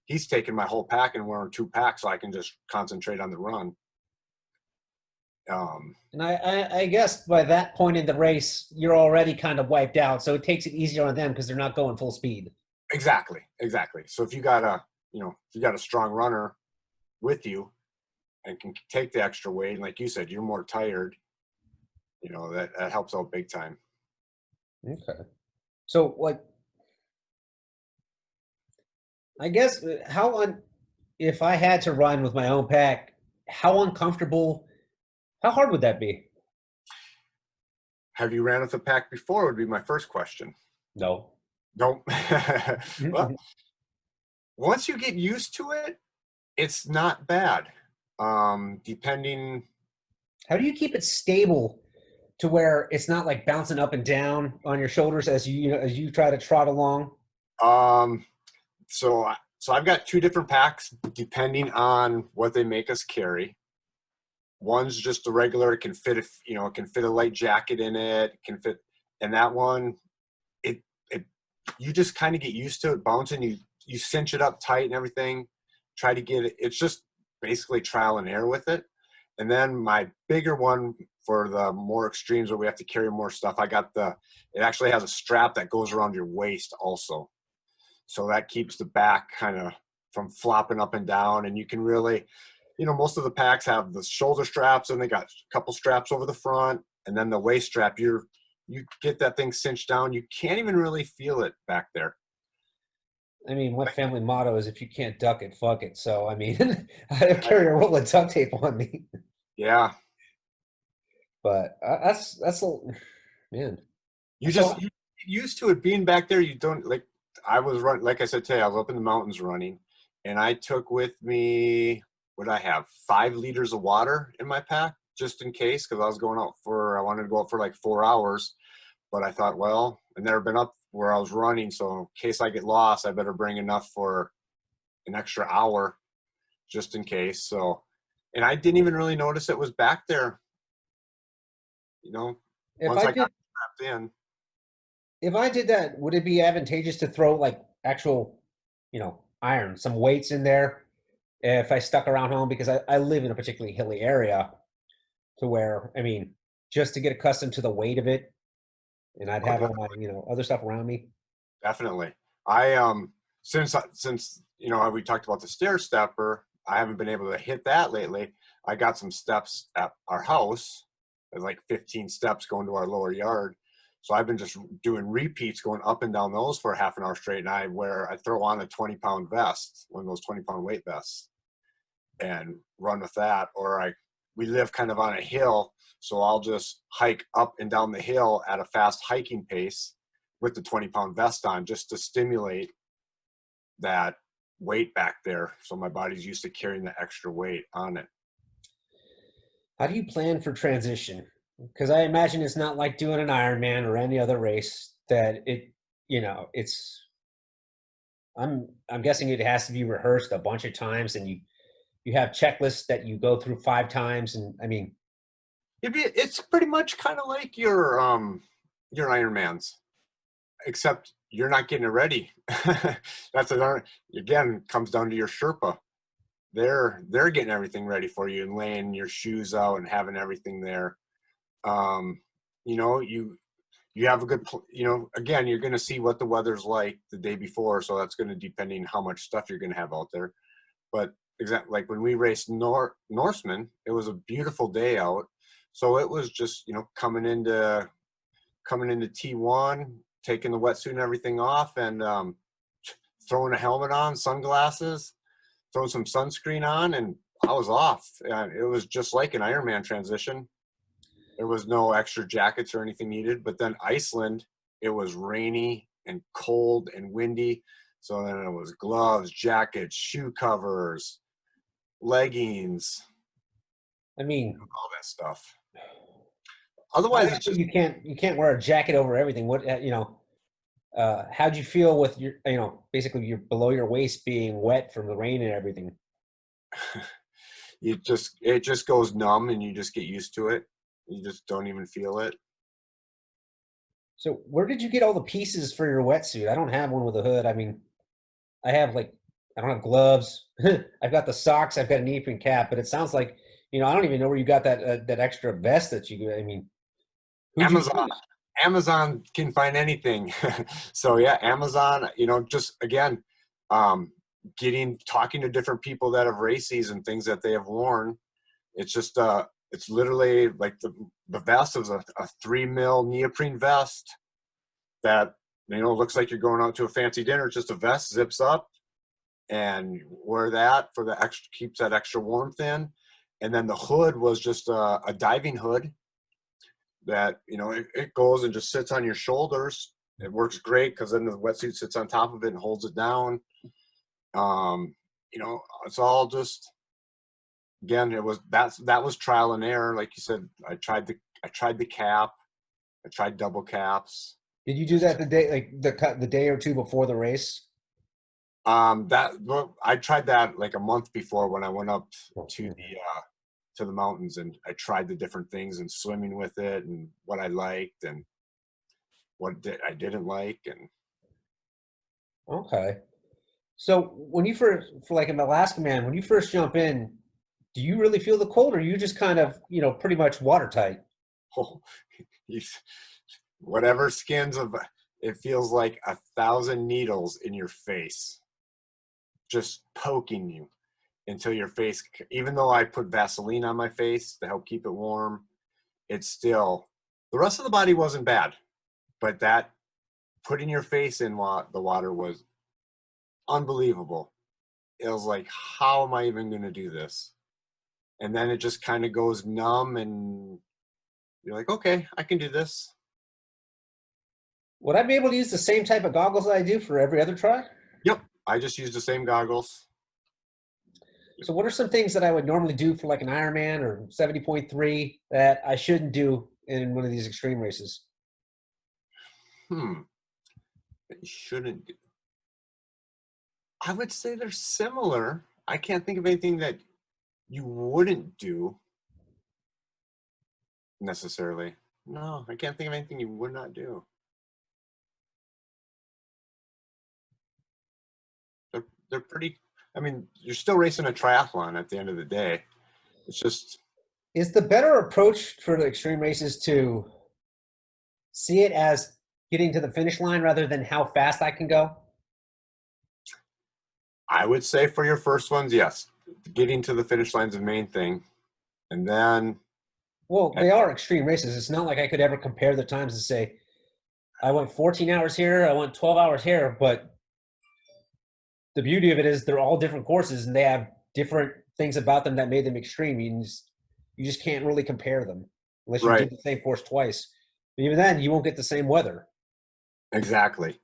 he's taken my whole pack and wearing 2 packs, so I can just concentrate on the run. And I guess by that point in the race, you're already kind of wiped out, so it takes it easier on them because they're not going full speed. Exactly. So if you got a strong runner with you and can take the extra weight, and like you said, you're more tired, that helps out big time. Okay. So like, I guess if I had to run with my own pack, how uncomfortable, how hard would that be? Have you ran with a pack before would be my first question. No. Nope. Well, once you get used to it, it's not bad. Depending. How do you keep it stable to where it's not like bouncing up and down on your shoulders as you try to trot along? So I've got 2 different packs depending on what they make us carry. One's just a regular, it can fit a light jacket in it, can fit, and that one, you just kind of get used to it bouncing. You cinch it up tight and everything, try to get it. It's just basically trial and error with it. And then my bigger one for the more extremes where we have to carry more stuff, I got it actually has a strap that goes around your waist also. So that keeps the back kind of from flopping up and down. And you can really, most of the packs have the shoulder straps and they got a couple straps over the front. And then the waist strap, you get that thing cinched down. You can't even really feel it back there. I mean, what family motto is if you can't duck it, fuck it. So, I mean, I carry a roll of duct tape on me. Yeah. But that's a man. You get used to it being back there. You don't like, I was running, like I said today, I was up in the mountains running and I took with me, what I have, 5 liters of water in my pack just in case. Cause I wanted to go out for like 4 hours, but I thought, well, I've never been up where I was running. So in case I get lost, I better bring enough for an extra hour just in case. So, and I didn't even really notice it was back there, If once I I did got strapped in. if I did that, would it be advantageous to throw like actual, iron, some weights in there if I stuck around home? Because I live in a particularly hilly area to where, I mean, just to get accustomed to the weight of it, and I'd Oh, have all my, other stuff around me. definitely. I since we talked about the stair stepper, I haven't been able to hit that lately. I got some steps at our house. There's like 15 steps going to our lower yard. So I've been just doing repeats going up and down those for half an hour straight. And I throw on a 20-pound vest, one of those 20-pound weight vests, and run with that. Or we live kind of on a hill, so I'll just hike up and down the hill at a fast hiking pace with the 20-pound vest on just to stimulate that weight back there. So my body's used to carrying the extra weight on it. How do you plan for transition? Because I imagine it's not like doing an Ironman or any other race that it's. I'm guessing it has to be rehearsed a bunch of times, and you have checklists that you go through 5 times, and I mean, It's pretty much kind of like your Ironmans, except you're not getting it ready. That's another, again, comes down to your Sherpa. They're getting everything ready for you and laying your shoes out and having everything there. Um, you have a good, again, you're going to see what the weather's like the day before. So that's going to depending how much stuff you're going to have out there. But exactly like when we raced Norseman, it was a beautiful day out. So it was just, coming into T1, taking the wetsuit and everything off and throwing a helmet on, sunglasses, throwing some sunscreen on, and I was off. And it was just like an Ironman transition. There was no extra jackets or anything needed. But then Iceland, it was rainy and cold and windy. So then it was gloves, jackets, shoe covers, leggings, I mean, all that stuff. Otherwise, it's just you can't wear a jacket over everything. How'd you feel with your, basically your below your waist being wet from the rain and everything? it just goes numb and you just get used to it. You just don't even feel it. So where did you get all the pieces for your wetsuit? I don't have one with a hood. I mean, I don't have gloves. I've got the socks. I've got a neoprene cap, but it sounds like, I don't even know where you got that extra vest that you. I mean, who'd you Amazon. use? Amazon can find anything. So yeah, Amazon, just again, talking to different people that have raced these and things that they have worn. It's just it's literally like the vest is a 3 mil neoprene vest that looks like you're going out to a fancy dinner. It's just a vest, zips up, and you wear that for the extra, keeps that extra warmth in. And then the hood was just a diving hood that it goes and just sits on your shoulders. It works great because then the wetsuit sits on top of it and holds it down. It's all just, again, that was trial and error. Like you said, I tried the cap, I tried double caps. Did you do that the day, like the day or two before the race? I tried that like a month before when I went up to the mountains, and I tried the different things and swimming with it and what I liked and what I didn't like. And Okay. So when you first, for like an Alaska man, when you first jump in, do you really feel the cold, or you just kind of, pretty much watertight? Oh, you, whatever skins of it feels like 1,000 needles in your face, just poking you until your face. Even though I put Vaseline on my face to help keep it warm, it's still, the rest of the body wasn't bad, but that putting your face in the water was unbelievable. It was like, how am I even going to do this? And then it just kind of goes numb, and you're like, okay, I can do this. Would I be able to use the same type of goggles that I do for every other try? Yep, I just use the same goggles. So what are some things that I would normally do for like an Ironman or 70.3 that I shouldn't do in one of these extreme races? Hmm, you shouldn't do. I would say they're similar. I can't think of anything that you wouldn't do necessarily. No, I can't think of anything you would not do. They're pretty. I mean, you're still racing a triathlon at the end of the day. It's just, Is the better approach for the extreme races to see it as getting to the finish line rather than how fast I can go? I would say for your first ones, yes, getting to the finish line's the main thing, and then Well, they are extreme races. It's not like I could ever compare the times and say, I went 14 hours here, I went 12 hours here, but the beauty of it is they're all different courses and they have different things about them that made them extreme. You just can't really compare them unless you right, did the same course twice. But even then, you won't get the same weather. exactly.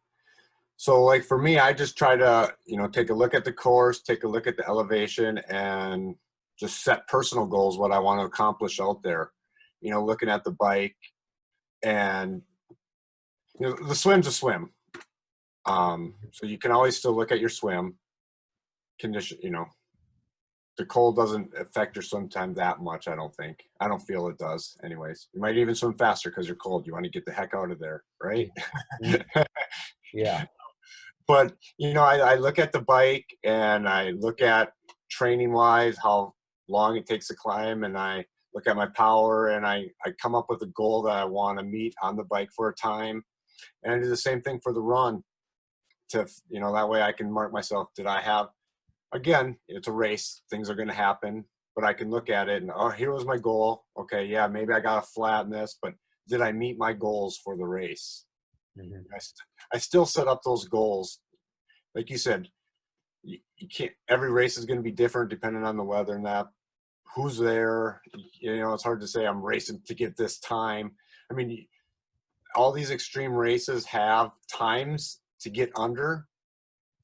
So like for me, I just try to, take a look at the course, take a look at the elevation, and just set personal goals, what I want to accomplish out there. Looking at the bike, and the swim's a swim. So you can always still look at your swim condition. The cold doesn't affect your swim time that much, I don't think. I don't feel it does anyways. You might even swim faster because you're cold. You want to get the heck out of there, right? Yeah. But I look at the bike, and I look at training wise how long it takes to climb, and I look at my power, and I come up with a goal that I want to meet on the bike for a time, and I do the same thing for the run to that way I can mark myself. Did I have, again, it's a race, things are going to happen, but I can look at it and, oh, here was my goal. Okay, yeah, maybe I got a flat in this, but did I meet my goals for the race? Mhm. I still set up those goals. Like you said, you can't, every race is going to be different depending on the weather and that, who's there. It's hard to say I'm racing to get this time. I mean, all these extreme races have times to get under,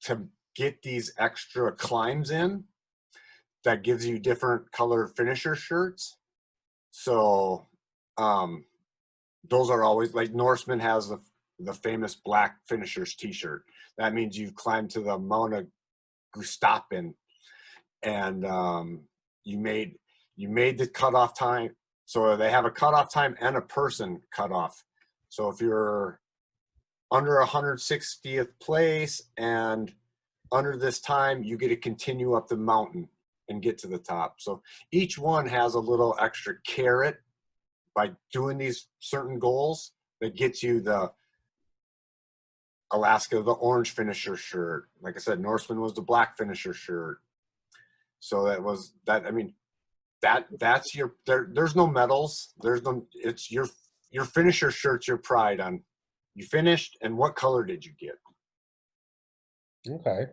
to get these extra climbs in, that gives you different color finisher shirts. So those are always, like Norseman has the famous black finishers t-shirt. That means you've climbed to the Mount of Gustapin, and you made the cutoff time. So they have a cutoff time and a person cutoff. So if you're under 160th place and under this time, you get to continue up the mountain and get to the top. So each one has a little extra carrot by doing these certain goals that gets you the Alaska, the orange finisher shirt. Like I said, Norseman was the black finisher shirt. So that was that. I mean, that's your, there's no medals. It's your finisher shirt's your pride on. You finished, and what color did you get? Okay.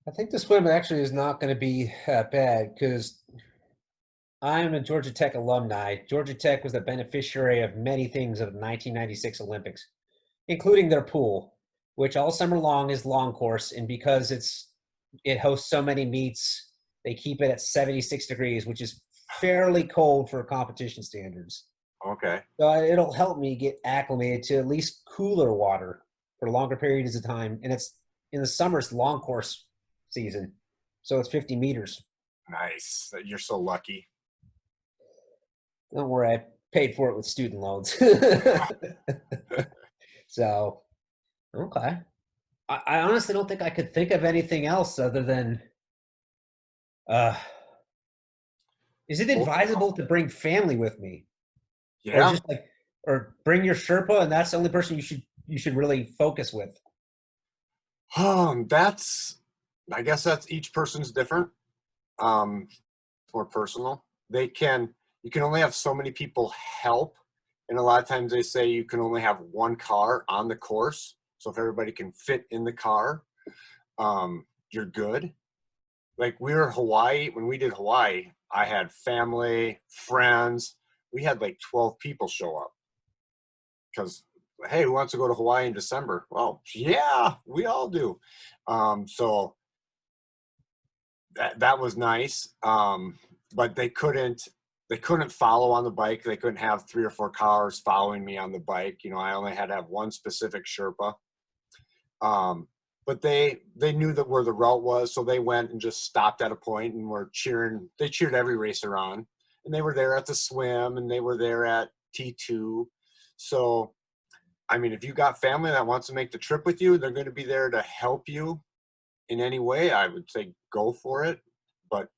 I think the swim actually is not going to be bad because I'm a Georgia Tech alumni. Georgia Tech was the beneficiary of many things of the 1996 Olympics, including their pool, which all summer long is long course, and because it hosts so many meets, they keep it at 76 degrees, which is fairly cold for competition standards. Okay. So it'll help me get acclimated to at least cooler water for longer periods of time. And it's in the summer, it's long course season, so it's 50 meters. Nice. You're so lucky. Don't worry, I paid for it with student loans. So, okay. I honestly don't think I could think of anything else other than Uh, is it Both, advisable to bring family with me, or yeah. just like, or bring your Sherpa and that's the only person you should really focus with? That's, I guess that's each person's different. Um, more personal. You can only have so many people help. And a lot of times they say you can only have one car on the course. So if everybody can fit in the car, you're good. Like we were Hawaii, when we did Hawaii, I had family, friends. We had like 12 people show up because, hey, who wants to go to Hawaii in December? Well, yeah, we all do. So that was nice. But they couldn't follow on the bike. They couldn't have 3 or 4 cars following me on the bike. I only had to have one specific Sherpa. But they knew that where the route was, so they went and just stopped at a point and were cheering. They cheered every racer on, and they were there at the swim, and they were there at T2. So, I mean, if you got family that wants to make the trip with you, they're going to be there to help you in any way. I would say go for it. But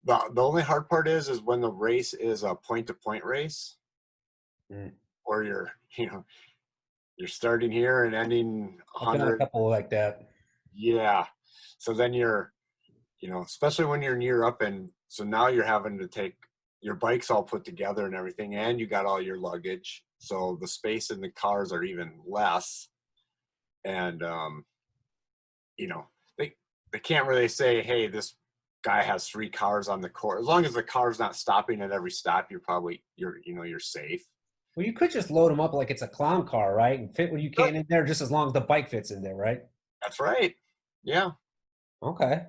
the only hard part is when the race is a point to point race, Mm. or you're starting here and ending I've done a 100. couple like that. Yeah. So then especially when you're in Europe, and so now you're having to take your bikes all put together and everything, and you got all your luggage. So the space in the cars are even less. And, they can't really say, hey, this guy has 3 cars on the course. As long as the car's not stopping at every stop, you're safe. Well, you could just load them up like it's a clown car, right? And fit what you Good. can in there, just as long as the bike fits in there, right? That's right. Yeah. Okay.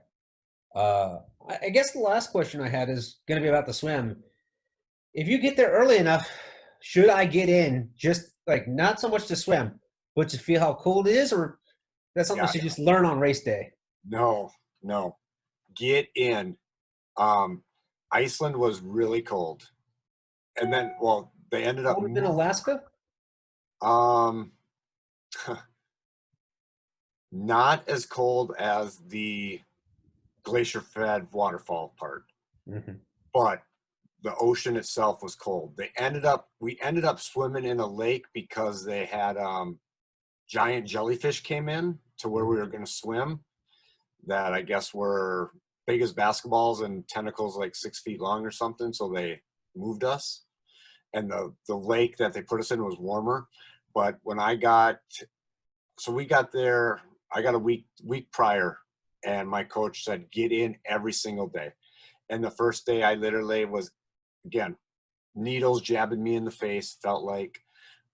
I guess the last question I had is going to be about the swim. If you get there early enough, should I get in just like not so much to swim, but to feel how cold it is, or that's something I Yeah. should just learn on race day? No, no. Get in. Um, Iceland was really cold. And then, well, they ended up, Colder than Alaska? um, not as cold as the glacier fed waterfall part, Hmm. but the ocean itself was cold. We ended up swimming in a lake because they had, giant jellyfish came in to where we were going to swim that I guess were big as basketballs and tentacles like 6 feet long or something. So they moved us. And the lake that they put us in was warmer. But we got there, I got a week prior, and my coach said, get in every single day. And the first day I literally was, again, needles jabbing me in the face, felt like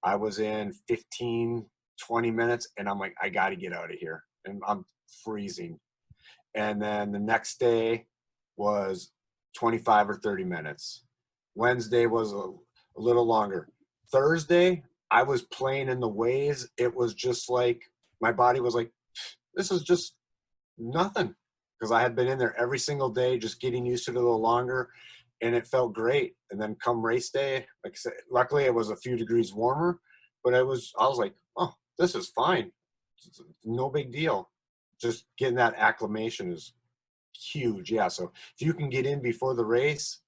I was in 15, 20 minutes, and I'm like, I got to get out of here. And I'm freezing. And then the next day was 25 or 30 minutes. Wednesday was a little longer. Thursday, I was playing in the waves. It was just like my body was like, this is just nothing, because I had been in there every single day, just getting used to it a little longer, and it felt great. And then come race day, like I said, luckily it was a few degrees warmer, but I was like, oh, this is fine. It's no big deal. Just getting that acclimation is huge. Yeah. So if you can get in before the race,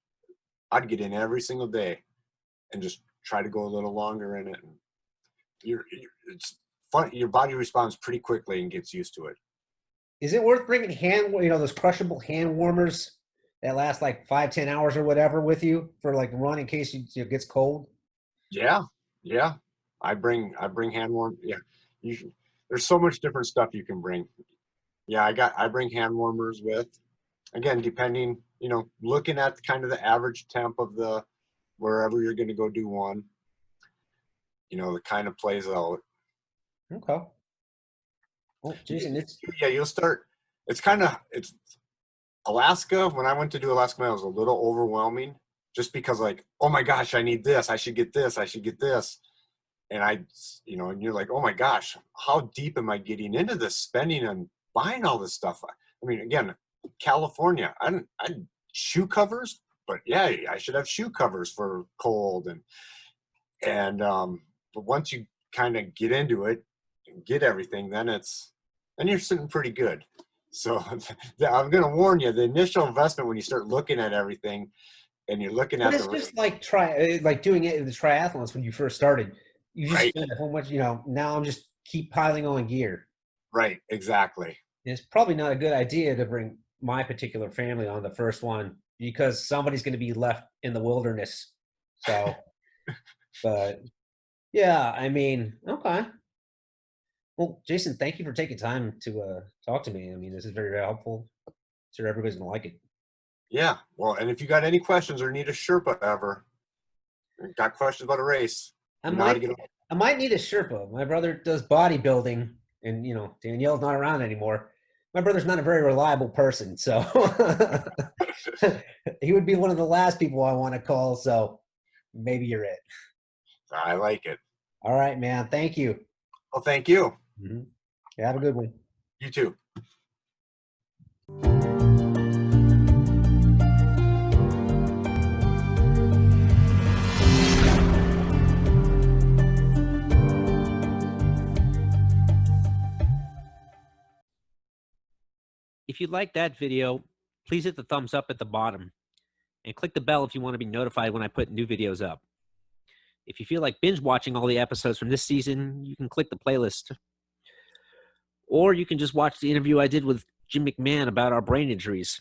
I'd get in every single day and just try to go a little longer in it. And it's fun. Your body responds pretty quickly and gets used to it. Is it worth bringing those crushable hand warmers that last like 5, 10 hours or whatever with you for like run in case it gets cold? Yeah. Yeah. I bring hand warm. Yeah. There's so much different stuff you can bring. Yeah. I bring hand warmers with, again, depending, looking at kind of the average temp of wherever you're going to go do one, it kind of plays out. Okay. Well, Jason, it's Yeah, it's Alaska. When I went to do Alaska, it was a little overwhelming just because, like, oh my gosh, I need this. I should get this. I should get this. And and you're like, oh my gosh, how deep am I getting into this, spending and buying all this stuff? I mean, again, California, I shoe covers, but yeah, I should have shoe covers for cold. But once you kind of get into it and get everything, then you're sitting pretty good. So I'm going to warn you, the initial investment when you start looking at everything and you're looking But at it's the just like doing it in the triathlons when you first started. You just right, spend a whole bunch, now I'm just keep piling on gear. right, exactly. It's probably not a good idea to bring my particular family on the first one because somebody's going to be left in the wilderness. So, but yeah, I mean, okay. Well, Jason, thank you for taking time to talk to me. I mean, this is very, very helpful. Sure, everybody's gonna like it. Yeah. Well, and if you got any questions or need a Sherpa ever, got questions about a race, I you know how to might, get them. I might need a Sherpa. My brother does bodybuilding, and Danielle's not around anymore. My brother's not a very reliable person, so he would be one of the last people I want to call. So maybe you're it. I like it. All right, man. Thank you. Well, thank you. Mhm. Have a good one. You too. If you like that video, please hit the thumbs up at the bottom and click the bell if you want to be notified when I put new videos up. If you feel like binge watching all the episodes from this season, you can click the playlist. Or you can just watch the interview I did with Jim McMahon about our brain injuries.